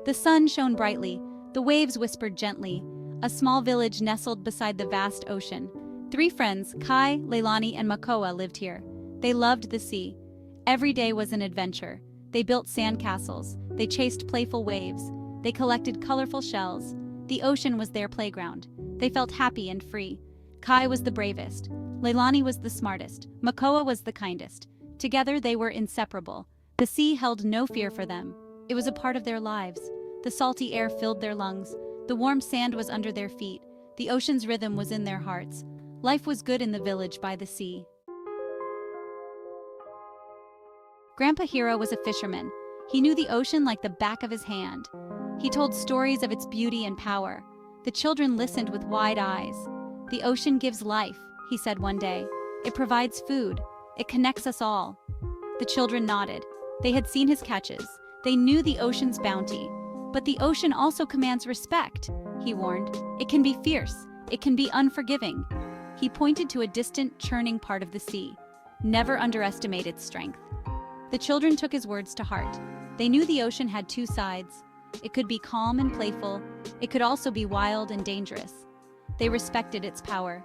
The sun shone brightly, the waves whispered gently. A small village nestled beside the vast ocean. 3 friends, Kai, Leilani, and Makoa, lived here. They loved the sea. Every day was an adventure. They built sandcastles. They chased playful waves. They collected colorful shells. The ocean was their playground. They felt happy and free. Kai was the bravest. Leilani was the smartest. Makoa was the kindest. Together they were inseparable. The sea held no fear for them. It was a part of their lives. The salty air filled their lungs. The warm sand was under their feet. The ocean's rhythm was in their hearts. Life was good in the village by the sea. Grandpa Hero was a fisherman. He knew the ocean like the back of his hand. He told stories of its beauty and power. The children listened with wide eyes. "The ocean gives life," he said one day. "It provides food. It connects us all." The children nodded. They had seen his catches. They knew the ocean's bounty. But the ocean also commands respect, he warned. It can be fierce. It can be unforgiving. He pointed to a distant, churning part of the sea. Never underestimate its strength. The children took his words to heart. They knew the ocean had 2 sides. It could be calm and playful. It could also be wild and dangerous. They respected its power.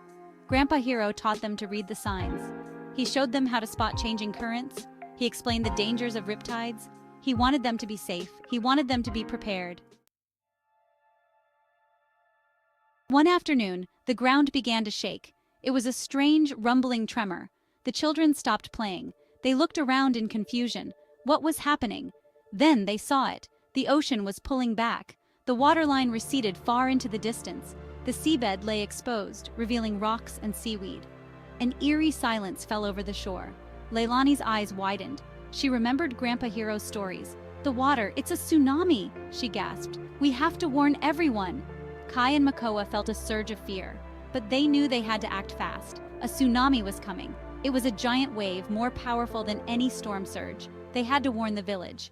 Grandpa Hero taught them to read the signs. He showed them how to spot changing currents. He explained the dangers of riptides. He wanted them to be safe. He wanted them to be prepared. One afternoon, the ground began to shake. It was a strange, rumbling tremor. The children stopped playing. They looked around in confusion. What was happening? Then they saw it. The ocean was pulling back. The waterline receded far into the distance. The seabed lay exposed, revealing rocks and seaweed. An eerie silence fell over the shore. Leilani's eyes widened. She remembered Grandpa Hero's stories. "The water, it's a tsunami," she gasped. "We have to warn everyone." Kai and Makoa felt a surge of fear, but they knew they had to act fast. A tsunami was coming. It was a giant wave, more powerful than any storm surge. They had to warn the village.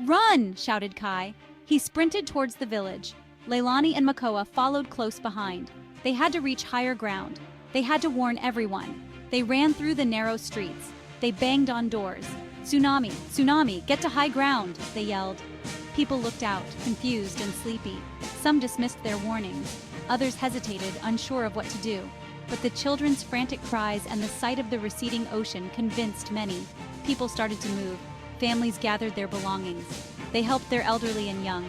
"Run!" shouted Kai. He sprinted towards the village. Leilani and Makoa followed close behind. They had to reach higher ground. They had to warn everyone. They ran through the narrow streets. They banged on doors. "Tsunami! Tsunami! Get to high ground!" they yelled. People looked out, confused and sleepy. Some dismissed their warnings. Others hesitated, unsure of what to do. But the children's frantic cries and the sight of the receding ocean convinced many. People started to move. Families gathered their belongings. They helped their elderly and young.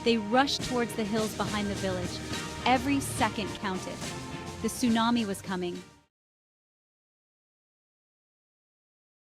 They rushed towards the hills behind the village. Every second counted. The tsunami was coming.